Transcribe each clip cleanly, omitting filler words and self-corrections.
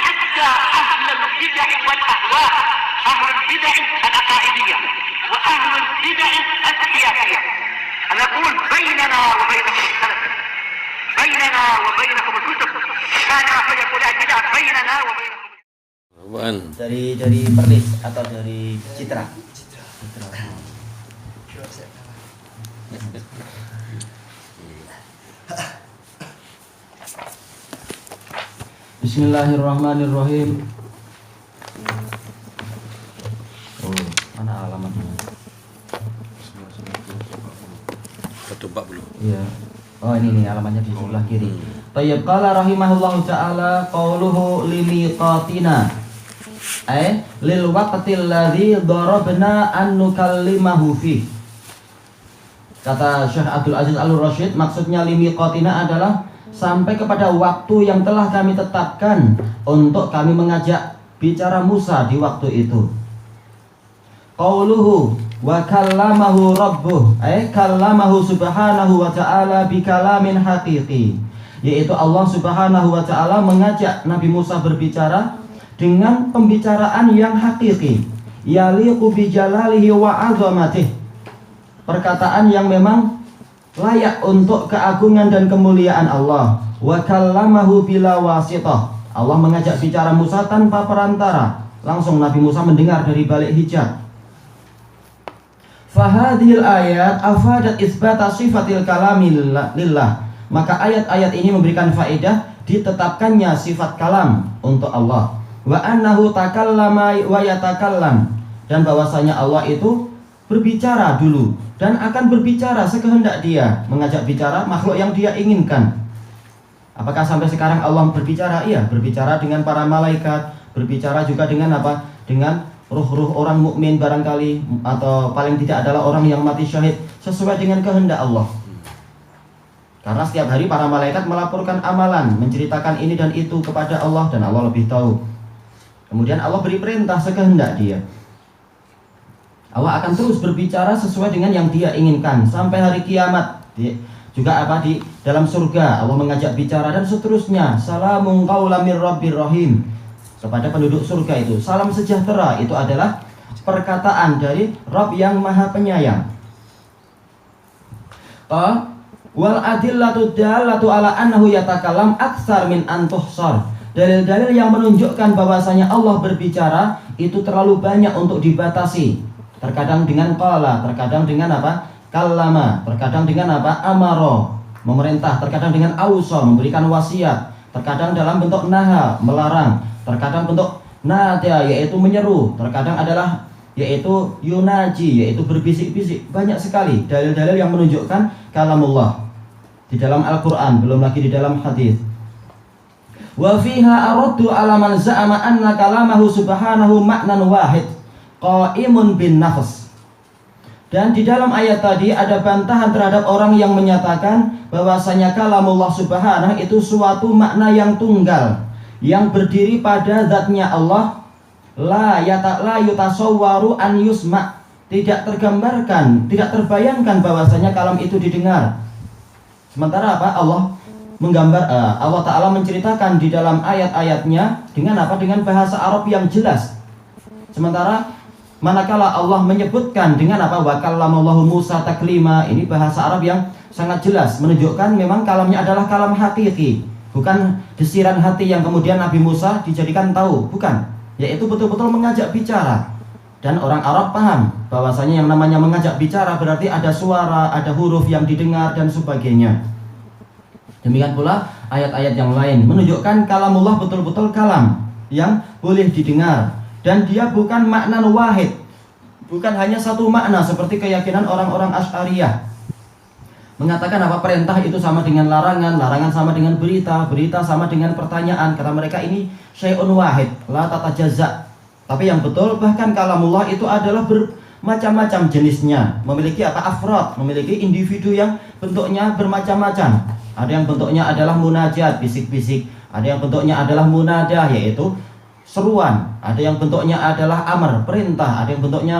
حتى أهل البدع والأهواء، أهل البدع العقائدية وأهل البدع السياسية. أنا أقول بيننا وبينكم السلف، بيننا وبينكم الكتب، كان فيقول البدع بيننا وبينكم. Dari Perlis atau dari Citra? Bismillahirrahmanirrahim. Oh, mana alamatnya? Ketubak belum? Iya. Oh, ini nih alamatnya di sebelah kiri. Tayyib qala rahimahullahu ta'ala qauluhu limiqatina. Lil waqtil ladzi darabna an nukallimahu fi. Kata Syekh Abdul Aziz Al-Rasyid, maksudnya limiqatina adalah sampai kepada waktu yang telah kami tetapkan untuk kami mengajak bicara Musa di waktu itu. Qauluhu wa kallamahu rabbuh, kallamahu subhanahu wa ta'ala bi kalamin haqiqi, yaitu Allah subhanahu wa ta'ala mengajak Nabi Musa berbicara dengan pembicaraan yang hakiki, yaliqu bi jalalihi wa 'azamatih, perkataan yang memang layak untuk keagungan dan kemuliaan Allah. Wa kallamahu bila wasithah, Allah mengajak bicara Musa tanpa perantara, langsung Nabi Musa mendengar dari balik hijab. Fahadhil ayat afadat isbata sifatil kalami lillah, maka ayat-ayat ini memberikan faedah ditetapkannya sifat kalam untuk Allah. Wa annahu takallama wa yatakallam, dan bahwasanya Allah itu berbicara dulu dan akan berbicara sekehendak Dia, mengajak bicara makhluk yang Dia inginkan. Apakah sampai sekarang Allah berbicara? Iya, berbicara dengan para malaikat, berbicara juga dengan apa? Dengan ruh-ruh orang mukmin barangkali, atau paling tidak adalah orang yang mati syahid sesuai dengan kehendak Allah. Karena setiap hari para malaikat melaporkan amalan, menceritakan ini dan itu kepada Allah, dan Allah lebih tahu. Kemudian Allah beri perintah sekehendak Dia. Allah akan terus berbicara sesuai dengan yang Dia inginkan sampai hari kiamat. Juga apa di dalam surga Allah mengajak bicara dan seterusnya. Salamun qaulam mir rabbir rahim, kepada penduduk surga itu salam sejahtera, itu adalah perkataan dari Rabb yang Maha Penyayang. Wal adillatu dallatu ala annahu yatakallam aktsar min an tuhsar, dalil-dalil yang menunjukkan bahwasanya Allah berbicara itu terlalu banyak untuk dibatasi. Terkadang dengan qala, terkadang dengan apa? Kallama, terkadang dengan apa? Amaro, memerintah, terkadang dengan ausa, memberikan wasiat, terkadang dalam bentuk naha, melarang, terkadang bentuk nada, yaitu menyeru, terkadang adalah yaitu yunaji, yaitu berbisik-bisik. Banyak sekali dalil-dalil yang menunjukkan kalamullah di dalam Al-Qur'an, belum lagi di dalam hadis. Wa fiha araddu ala man za'ama anna kalamahu subhanahu ma'nan wahid qaimun bin nafs. Dan di dalam ayat tadi ada bantahan terhadap orang yang menyatakan bahwasanya kalamullah subhanahu itu suatu makna yang tunggal, yang berdiri pada zatnya Allah, la yutasawwaru an yusma, tidak tergambarkan, tidak terbayangkan bahwasanya kalam itu didengar. Sementara apa? Allah Ta'ala menceritakan di dalam ayat-ayatnya dengan apa? Dengan bahasa Arab yang jelas. Sementara manakala Allah menyebutkan dengan apa? Wa kallamallahu Musa taklima, ini bahasa Arab yang sangat jelas, menunjukkan memang kalamnya adalah kalam hakiki, bukan desiran hati yang kemudian Nabi Musa dijadikan tahu, bukan, yaitu betul-betul mengajak bicara. Dan orang Arab paham bahwasanya yang namanya mengajak bicara berarti ada suara, ada huruf yang didengar dan sebagainya. Demikian pula ayat-ayat yang lain menunjukkan kalamullah betul-betul kalam yang boleh didengar, dan dia bukan makna wahid, bukan hanya satu makna seperti keyakinan orang-orang Asy'ariyah. Mengatakan apa? Perintah itu sama dengan larangan, larangan sama dengan berita, berita sama dengan pertanyaan. Kata mereka ini syai'un wahid, la tatajazza. Tapi yang betul bahkan kalamullah itu adalah bermacam-macam jenisnya, memiliki apa? Afrad, memiliki individu yang bentuknya bermacam-macam. Ada yang bentuknya adalah munajat, bisik-bisik. Ada yang bentuknya adalah munadah, yaitu seruan. Ada yang bentuknya adalah amar, perintah. Ada yang bentuknya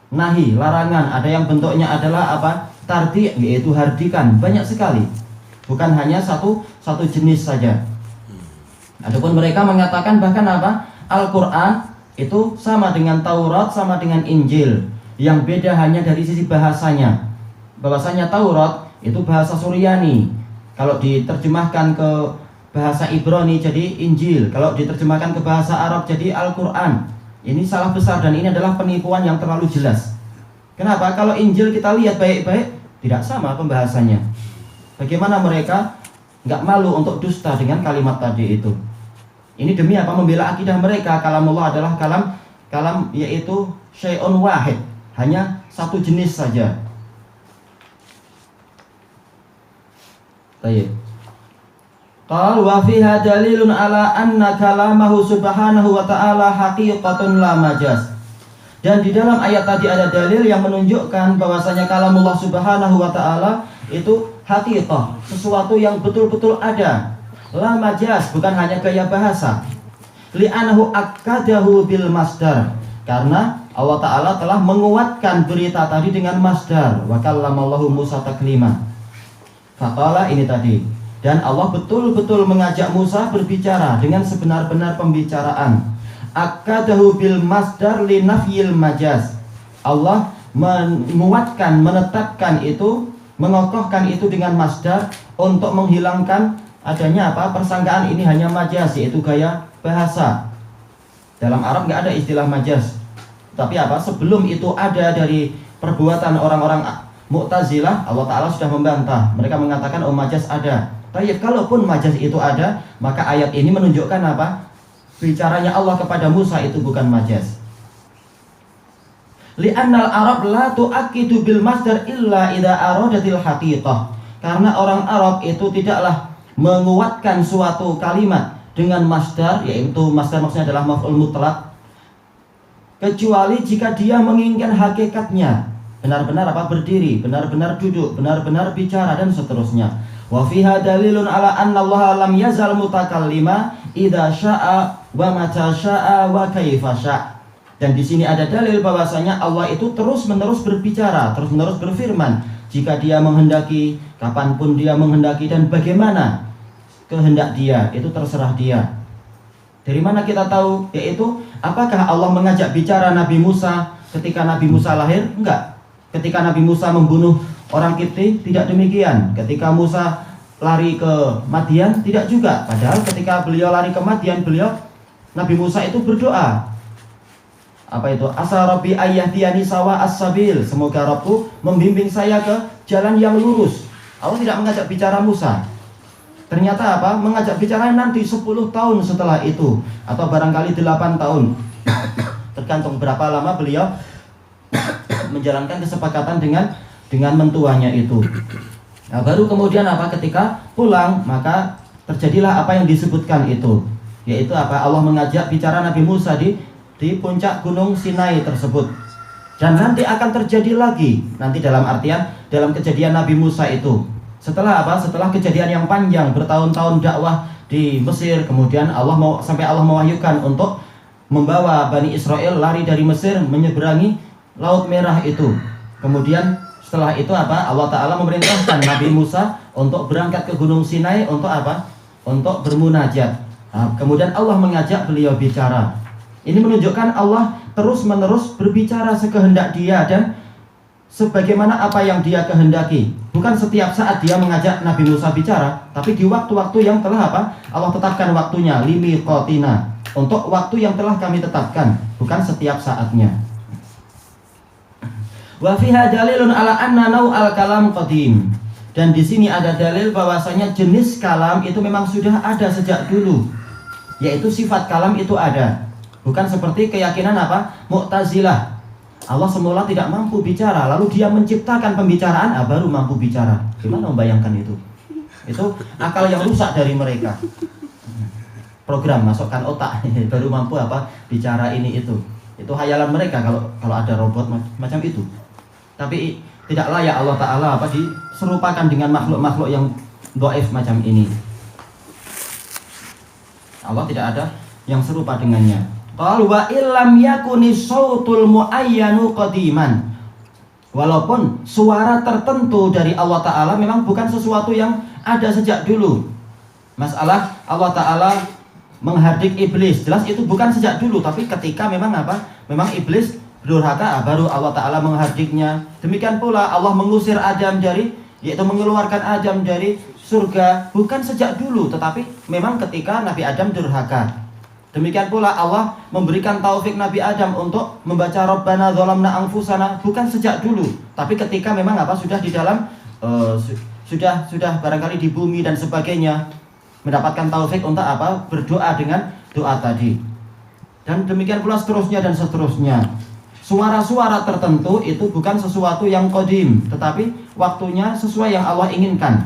nahi, larangan. Ada yang bentuknya adalah apa? Tardi, yaitu hardikan. Banyak sekali, bukan hanya satu jenis saja. Adapun mereka mengatakan bahkan apa? Al-Quran itu sama dengan Taurat, sama dengan Injil. Yang beda hanya dari sisi bahasanya. Bahwasanya Taurat itu bahasa Suryani. Kalau diterjemahkan ke bahasa Ibrani jadi Injil. Kalau diterjemahkan ke bahasa Arab jadi Al-Quran. Ini salah besar dan ini adalah penipuan yang terlalu jelas. Kenapa? Kalau Injil kita lihat baik-baik, tidak sama pembahasannya. Bagaimana mereka nggak malu untuk dusta dengan kalimat tadi itu? Ini demi apa? Membela akidah mereka. Kalamullah adalah kalam yaitu syai'un wahid, hanya satu jenis saja. Baik. Qal wa fiha dalilun ala anna kalamahu subhanahu wa ta'ala haqiqatun la majaz. Dan di dalam ayat tadi ada dalil yang menunjukkan bahwasanya kalamullah subhanahu wa ta'ala itu haqiqah, sesuatu yang betul-betul ada. La majaz, bukan hanya gaya bahasa. Li'anahu akkadahu bil masdar, karena Allah Ta'ala telah menguatkan berita tadi dengan masdar. Wa kallamallahu Musa taklima. Faqala, ini tadi. Dan Allah betul-betul mengajak Musa berbicara dengan sebenar-benar pembicaraan. Akkadahu bil masdar li nafyil majaz. Allah menguatkan, menetapkan itu, mengokohkan itu dengan masdar untuk menghilangkan adanya apa? Persangkaan ini hanya majaz, yaitu gaya bahasa. Dalam Arab nggak ada istilah majaz. Tapi apa? Sebelum itu ada dari perbuatan orang-orang Mu'tazilah, Allah Ta'ala sudah membantah. Mereka mengatakan oh majaz ada. Tapi kalaupun majaz itu ada, maka ayat ini menunjukkan apa? Bicaranya Allah kepada Musa itu bukan majaz. Li'annal Arab la tu'akkidu bil masdar illa idza aradatil haqiqah. Karena orang Arab itu tidaklah menguatkan suatu kalimat dengan masdar, yaitu masdar maksudnya adalah maf'ul mutlaq, kecuali jika dia menginginkan hakikatnya, benar-benar apa? Berdiri, benar-benar duduk, benar-benar bicara dan seterusnya. Wa fiha dalilun ala anna Allah lam yazal mutakallima idza syaa wa mata syaa wa kaifa syaa. Dan di sini ada dalil bahwasanya Allah itu terus-menerus berbicara, terus-menerus berfirman jika dia menghendaki, kapanpun dia menghendaki dan bagaimana kehendak dia, itu terserah dia. Dari mana kita tahu? Yaitu apakah Allah mengajak bicara Nabi Musa ketika Nabi Musa lahir? Enggak. Ketika Nabi Musa membunuh orang Kipti, tidak demikian. Ketika Musa lari ke Madian, tidak juga. Padahal ketika beliau lari ke Madian, Nabi Musa itu berdoa. Apa itu? Asa Rabbi ayyahdiyani sawa as-sabil. Semoga Rabbku membimbing saya ke jalan yang lurus. Allah tidak mengajak bicara Musa. Ternyata apa? Mengajak bicara nanti 10 tahun setelah itu, atau barangkali 8 tahun. Tergantung berapa lama beliau menjalankan kesepakatan dengan mentuanya itu. Nah, baru kemudian apa? Ketika pulang, maka terjadilah apa yang disebutkan itu, yaitu apa? Allah mengajak bicara Nabi Musa di puncak gunung Sinai tersebut. Dan nanti akan terjadi lagi, nanti dalam artian dalam kejadian Nabi Musa itu. Setelah apa? Setelah kejadian yang panjang, bertahun-tahun dakwah di Mesir, kemudian sampai Allah mewahyukan untuk membawa Bani Israel lari dari Mesir menyeberangi Laut Merah itu. Kemudian setelah itu apa? Allah Ta'ala memerintahkan Nabi Musa untuk berangkat ke Gunung Sinai untuk apa? Untuk bermunajat. Nah, kemudian Allah mengajak beliau bicara. Ini menunjukkan Allah terus-menerus berbicara sekehendak dia dan sebagaimana apa yang dia kehendaki. Bukan setiap saat dia mengajak Nabi Musa bicara, tapi di waktu-waktu yang telah apa? Allah tetapkan waktunya, limiqatina, untuk waktu yang telah kami tetapkan, bukan setiap saatnya. Wa fiha dalilun ala anna nau'al kalam qadim. Dan di sini ada dalil bahwasanya jenis kalam itu memang sudah ada sejak dulu. Yaitu sifat kalam itu ada. Bukan seperti keyakinan apa? Mu'tazilah. Allah semula tidak mampu bicara, lalu dia menciptakan pembicaraan, baru mampu bicara. Gimana membayangkan itu? Itu akal yang rusak dari mereka. Program masukkan otak, baru mampu apa? Bicara ini itu. Itu hayalan mereka kalau ada robot macam itu. Tapi tidak layak Allah Ta'ala apa diserupakan dengan makhluk-makhluk yang dhaif macam ini. Allah tidak ada yang serupa dengannya. Qal wa illam yakuni sautul muayyanu qadiman. Walaupun suara tertentu dari Allah Ta'ala memang bukan sesuatu yang ada sejak dulu. Masalah Allah Ta'ala menghardik iblis. Jelas itu bukan sejak dulu, tapi ketika memang memang iblis durhaka, baru Allah Ta'ala menghardiknya. Demikian pula Allah mengusir Adam yaitu mengeluarkan Adam dari surga, bukan sejak dulu, tetapi memang ketika Nabi Adam durhaka. Demikian pula Allah memberikan taufik Nabi Adam untuk membaca Rabbana dzalamna anfusana, bukan sejak dulu, tapi ketika memang sudah di dalam sudah barangkali di bumi dan sebagainya, mendapatkan taufik untuk berdoa dengan doa tadi. Dan demikian pula seterusnya dan seterusnya. Suara-suara tertentu itu bukan sesuatu yang qadim, tetapi waktunya sesuai yang Allah inginkan.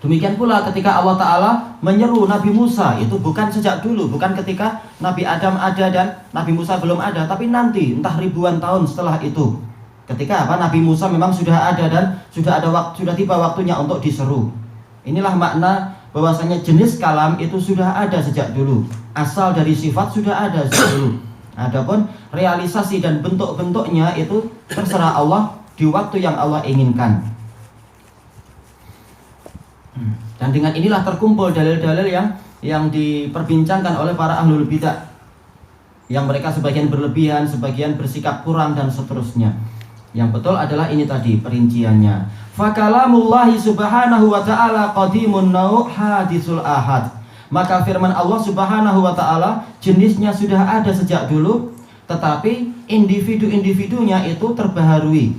Demikian pula ketika Allah Ta'ala menyeru Nabi Musa, itu bukan sejak dulu, bukan ketika Nabi Adam ada dan Nabi Musa belum ada, tapi nanti entah ribuan tahun setelah itu. Ketika Nabi Musa memang sudah ada dan sudah tiba waktunya untuk diseru. Inilah makna bahwasanya jenis kalam itu sudah ada sejak dulu. Asal dari sifat sudah ada sejak dulu. Adapun realisasi dan bentuk-bentuknya itu terserah Allah di waktu yang Allah inginkan. Dan dengan inilah terkumpul dalil-dalil yang diperbincangkan oleh para ahlul bidah, yang mereka sebagian berlebihan, sebagian bersikap kurang dan seterusnya. Yang betul adalah ini tadi perinciannya. Fakalamullahi subhanahu wa ta'ala qadimun nau' hadisul ahad. Maka firman Allah Subhanahu wa ta'ala jenisnya sudah ada sejak dulu, tetapi individu-individunya itu terbaharui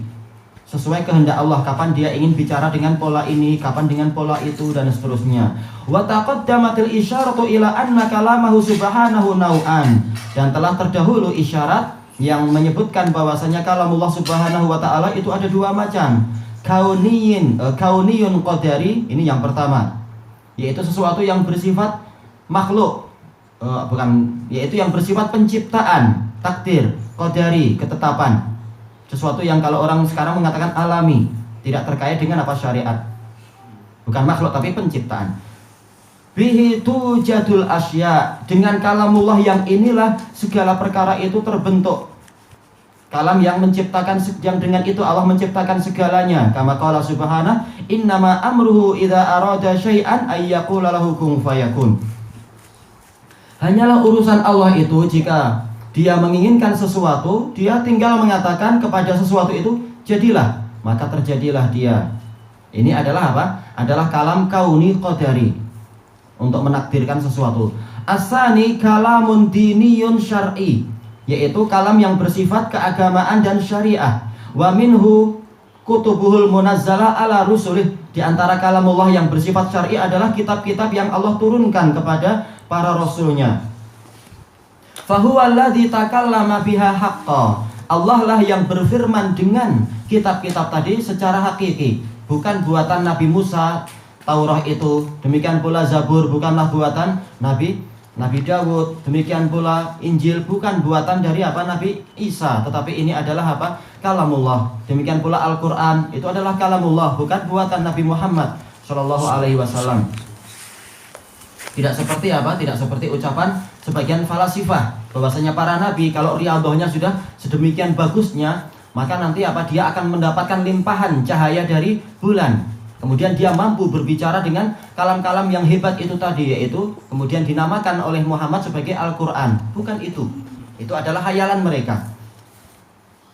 sesuai kehendak Allah, kapan dia ingin bicara dengan pola ini, kapan dengan pola itu, dan seterusnya. Wa taqaddamatil isyaratu ila anna kalamahu subhanahu nau'an. Dan telah terdahulu isyarat yang menyebutkan bahwasanya kalamullah Subhanahu wa ta'ala itu ada dua macam. Kauniyun qadari, ini yang pertama, yaitu sesuatu yang bersifat makhluk, yaitu yang bersifat penciptaan, takdir, qadari, ketetapan. Sesuatu yang kalau orang sekarang mengatakan alami, tidak terkait dengan syariat. Bukan makhluk tapi penciptaan. Bihi tujadul asya, dengan kalamullah yang inilah segala perkara itu terbentuk. Kalam yang menciptakan, yang dengan itu Allah menciptakan segalanya. Kama qala subhanahu, innama amruhu idza arada syai'an ay yaqula lahu kun fayakun. Hanyalah urusan Allah itu jika dia menginginkan sesuatu, dia tinggal mengatakan kepada sesuatu itu jadilah, maka terjadilah dia. Ini adalah Adalah kalam kauni qadari, untuk menakdirkan sesuatu. Asani kalamun diniyun syar'i, yaitu kalam yang bersifat keagamaan dan syariah. Wa minhu kutubuhul munazzala ala rusulih. Di antara kalamullah yang bersifat syar'i adalah kitab-kitab yang Allah turunkan kepada para rasulnya. Fahuwa alladzi takallama biha haqqan. Allah lah yang berfirman dengan kitab-kitab tadi secara hakiki, bukan buatan Nabi Musa. Taurat itu, demikian pula Zabur bukanlah buatan Nabi Dawud, demikian pula Injil bukan buatan dari Nabi Isa, tetapi ini adalah kalamullah. Demikian pula Al-Qur'an itu adalah kalamullah, bukan buatan Nabi Muhammad sallallahu alaihi wasallam. Tidak seperti ucapan sebagian falasifah bahwasanya para nabi kalau riyadhahnya sudah sedemikian bagusnya, maka nanti dia akan mendapatkan limpahan cahaya dari bulan. Kemudian dia mampu berbicara dengan kalam-kalam yang hebat itu tadi, yaitu kemudian dinamakan oleh Muhammad sebagai Al-Qur'an. Bukan itu. Itu adalah hayalan mereka.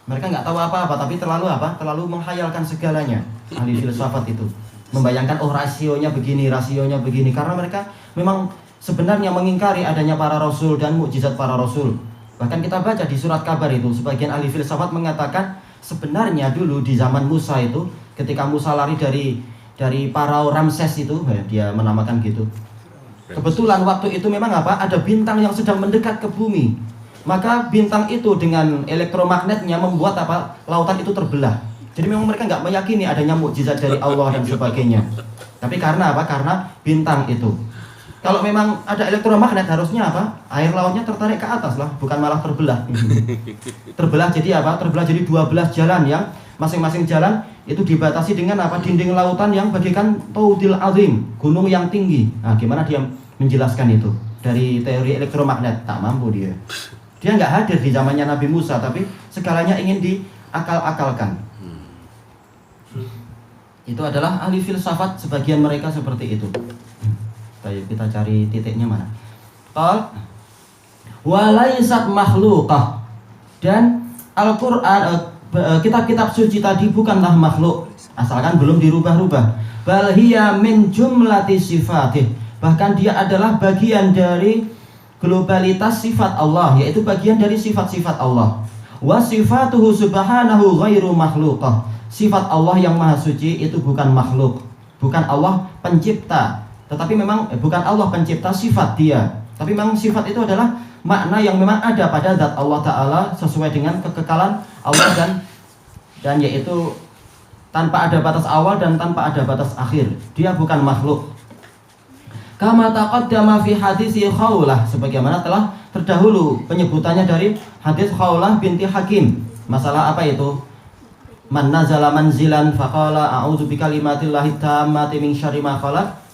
Mereka nggak tahu apa-apa, tapi terlalu menghayalkan segalanya. Ahli filsafat itu membayangkan rasionya begini, karena mereka memang sebenarnya mengingkari adanya para rasul dan mukjizat para rasul. Bahkan kita baca di surat Kabar itu, sebagian ahli filsafat mengatakan sebenarnya dulu di zaman Musa itu, ketika Musa lari dari Parao Ramses itu, dia menamakan gitu. Kebetulan waktu itu memang ada bintang yang sedang mendekat ke bumi. Maka bintang itu dengan elektromagnetnya membuat lautan itu terbelah. Jadi memang mereka nggak meyakini adanya mukjizat dari Allah dan sebagainya. Tapi karena Karena bintang itu. Kalau memang ada elektromagnet harusnya air lautnya tertarik ke atas lah, bukan malah terbelah. Terbelah jadi Terbelah jadi 12 jalan yang masing-masing jalan itu dibatasi dengan dinding lautan yang bagaikan taudil azim, gunung yang tinggi. Nah, gimana dia menjelaskan itu dari teori elektromagnet? Tak mampu dia. Dia nggak hadir di zamannya Nabi Musa, tapi segalanya ingin diakal-akalkan. Itu adalah ahli filsafat, sebagian mereka seperti itu. Baik, kita cari titiknya mana. Qal walaisat makhluqah, dan Al-Qur'an kitab-kitab suci tadi bukanlah makhluk asalkan belum dirubah-rubah. Bal hiya min jumlati sifatih, bahkan dia adalah bagian dari globalitas sifat Allah, yaitu bagian dari sifat-sifat Allah. Wa sifatuhu subhanahu ghairu makhluqah, sifat Allah yang maha suci itu bukan makhluk, bukan Allah pencipta, tetapi memang bukan Allah pencipta sifat dia, tapi memang sifat itu adalah makna yang memang ada pada zat Allah Ta'ala sesuai dengan kekekalan Allah dan yaitu tanpa ada batas awal dan tanpa ada batas akhir. Dia bukan makhluk. Kama taqaddama fi hadis Khawlah, sebagaimana telah terdahulu penyebutannya dari hadis Khawlah binti Hakim. Masalah apa itu? Man nazala manzilan faqala a'udzu bikalimatillahi tammati min syarri ma khalaq.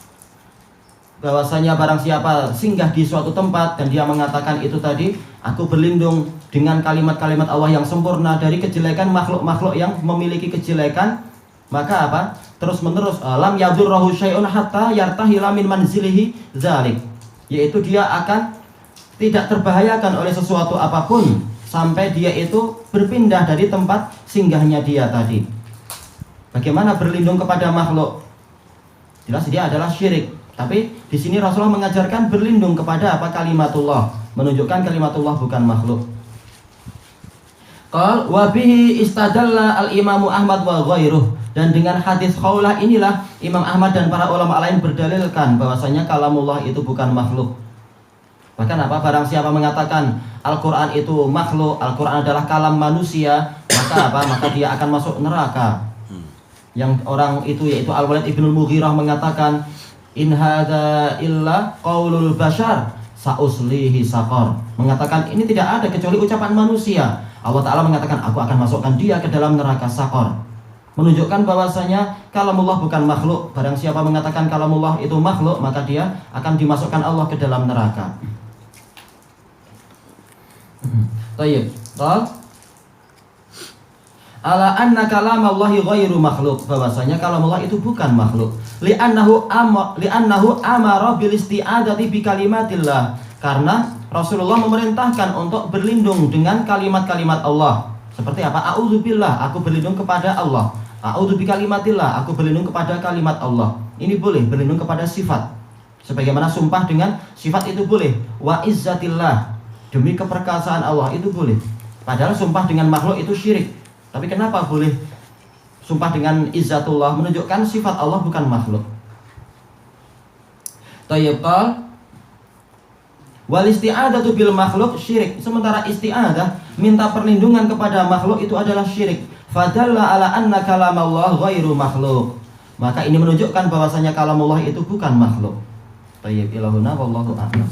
Bahwasanya barang siapa singgah di suatu tempat dan dia mengatakan itu tadi, aku berlindung dengan kalimat-kalimat Allah yang sempurna dari kejelekan makhluk-makhluk yang memiliki kejelekan, maka apa? Terus menerus lam yadurruhu syai'un hatta yartahila min manzilihi dzalik, yaitu dia akan tidak terbahayakan oleh sesuatu apapun sampai dia itu berpindah dari tempat singgahnya dia tadi. Bagaimana berlindung kepada makhluk? Jelas dia adalah syirik. Tapi di sini Rasulullah mengajarkan berlindung kepada apa? Kalimatullah, menunjukkan kalimatullah bukan makhluk. Qal wa bihi istadalla al-Imamu Ahmad wa ghairuh, dan dengan hadis Khawlah inilah Imam Ahmad dan para ulama lain berdalilkan bahwasanya kalamullah itu bukan makhluk. Bahkan apa? Barang siapa mengatakan Al-Qur'an itu makhluk, Al-Qur'an adalah kalam manusia, maka apa? Maka dia akan masuk neraka. Yang orang itu yaitu Al-Walid ibnul Mughirah mengatakan, in hadza illa qaulul bashar sauslihi saqar, mengatakan ini tidak ada kecuali ucapan manusia. Allah Ta'ala mengatakan aku akan masukkan dia ke dalam neraka saqar, menunjukkan bahwasanya kalamullah bukan makhluk. Barang siapa mengatakan kalamullah itu makhluk, maka dia akan dimasukkan Allah ke dalam neraka. Tayyib. Ala anna kalamallahi ghairu makhluk, bahwasanya kalamullah itu bukan makhluk. Li'annahu amara bil isti'adati bi kalimatillah, karena Rasulullah memerintahkan untuk berlindung dengan kalimat-kalimat Allah. Seperti apa? A'udzubillah, aku berlindung kepada Allah. A'udzu bi kalimatillah, aku berlindung kepada kalimat Allah. Ini boleh berlindung kepada sifat. Sebagaimana sumpah dengan sifat itu boleh. Wa izzatillah, demi keperkasaan Allah itu boleh. Padahal sumpah dengan makhluk itu syirik. Tapi kenapa boleh sumpah dengan izzatullah? Menunjukkan sifat Allah bukan makhluk. Tayyib. Wal isti'adatu bil makhluk syirik. Sementara isti'adah, minta perlindungan kepada makhluk, itu adalah syirik. Fadalla ala anna kalamallah ghairu makhluk. Maka ini menunjukkan bahwasanya kalamullah itu bukan makhluk. Tayyib. Ilahuna wallahu a'lam.